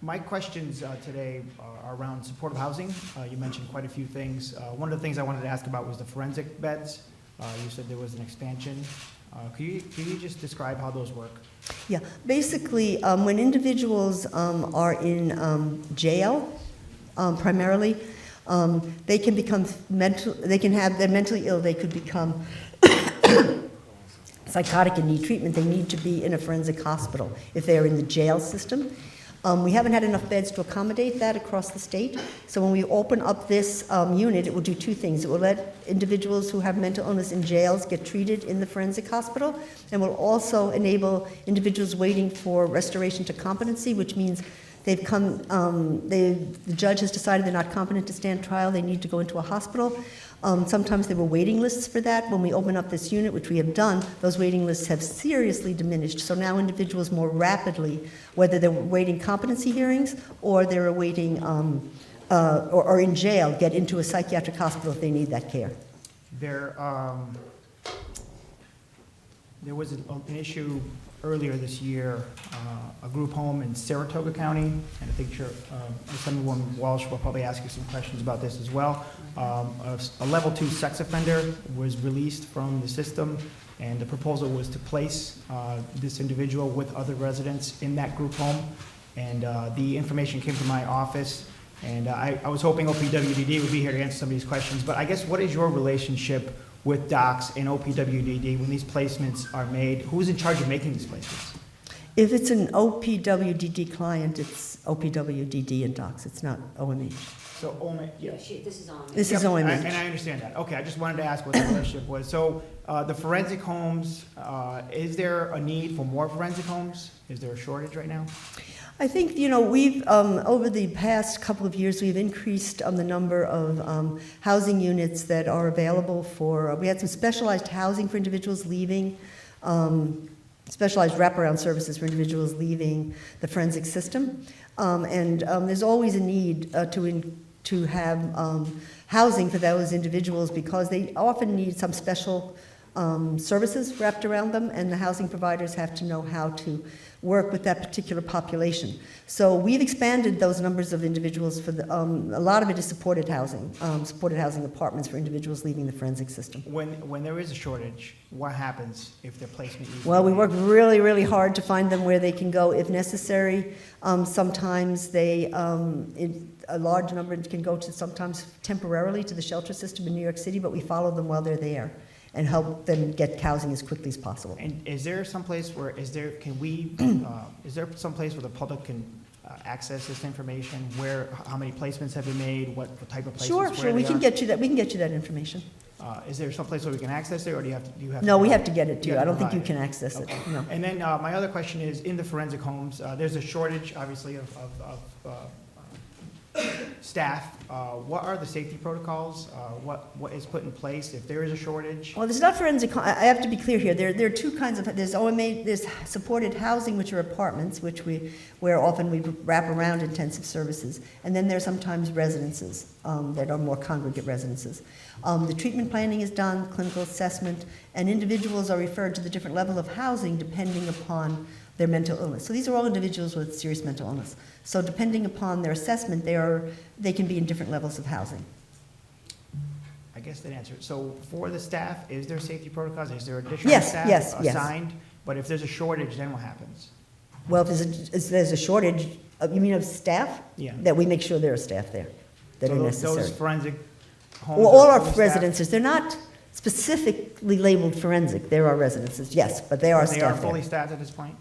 My questions today are around supportive housing. You mentioned quite a few things. One of the things I wanted to ask about was the forensic beds. You said there was an expansion. Could you just describe how those work? Yeah, basically, when individuals are in jail, primarily, they can become they're mentally ill, they could become psychotic and need treatment. They need to be in a forensic hospital if they are in the jail system. We haven't had enough beds to accommodate that across the state. So when we open up this unit, it will do two things. It will let individuals who have mental illness in jails get treated in the forensic hospital, and will also enable individuals waiting for restoration to competency, which means they've come, the judge has decided they're not competent to stand trial, they need to go into a hospital. Sometimes there were waiting lists for that. When we open up this unit, which we have done, those waiting lists have seriously diminished. So now individuals more rapidly, whether they're waiting competency hearings or they're awaiting, or in jail, get into a psychiatric hospital if they need that care. There was an issue earlier this year, a group home in Saratoga County, and I think Assemblywoman Walsh will probably ask you some questions about this as well. A level 2 sex offender was released from the system, and the proposal was to place this individual with other residents in that group home. And the information came to my office, and I was hoping OPWDD would be here to answer some of these questions. But I guess, what is your relationship with docs and OPWDD when these placements are made? Who's in charge of making these placements? If it's an OPWDD client, it's OPWDD and docs. It's not OMH. So, yeah. This is on. This is OMH. And I understand that. Okay, I just wanted to ask what the relationship was. So, the forensic homes, is there a need for more forensic homes? Is there a shortage right now? I think, we've, over the past couple of years, we've increased the number of housing units that are available for, we had some specialized housing for individuals leaving, specialized wraparound services for individuals leaving the forensic system. And there's always a need to have housing for those individuals, because they often need some special services wrapped around them, and the housing providers have to know how to work with that particular population. So we've expanded those numbers of individuals for a lot of it is supported housing apartments for individuals leaving the forensic system. When there is a shortage, what happens if their placement is? Well, we work really, really hard to find them where they can go if necessary. Sometimes a large number can go to sometimes temporarily to the shelter system in New York City, but we follow them while they're there and help them get housing as quickly as possible. And is there some place where, is there some place where the public can access this information? How many placements have been made? What type of placements? Sure, we can get you that. We can get you that information. Is there some place where we can access it, or do you have to? No, we have to get it to you. I don't think you can access it. No. And then my other question is, in the forensic homes, there's a shortage, obviously, of staff. What are the safety protocols? What is put in place if there is a shortage? Well, there's not forensic. I have to be clear here. There are two kinds of. There's OMA. There's supported housing, which are apartments, where often we wrap around intensive services, and then there's sometimes residences that are more congregate residences. The treatment planning is done, clinical assessment, and individuals are referred to the different level of housing depending upon their mental illness. So these are all individuals with serious mental illness. So depending upon their assessment, they can be in different levels of housing. I guess that answers. So for the staff, is there safety protocols? Is there additional staff assigned? Yes. But if there's a shortage, then what happens? Well, if there's a shortage, you mean of staff? Yeah. That we make sure there are staff there that are necessary. Those forensic homes. Well, all our residences, they're not specifically labeled forensic. There are residences, yes, but they are staffed. They are fully staffed at this point?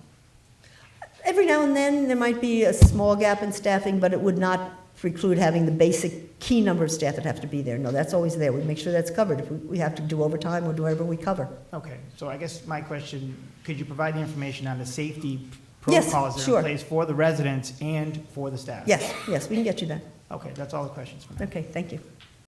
Every now and then, there might be a small gap in staffing, but it would not preclude having the basic key number of staff that have to be there. No, that's always there. We make sure that's covered. If we have to do overtime, we'll do whatever we cover. Okay, so I guess my question, could you provide the information on the safety protocols that are in place for the residents and for the staff? Yes, we can get you that. Okay, that's all the questions for me. Okay, thank you.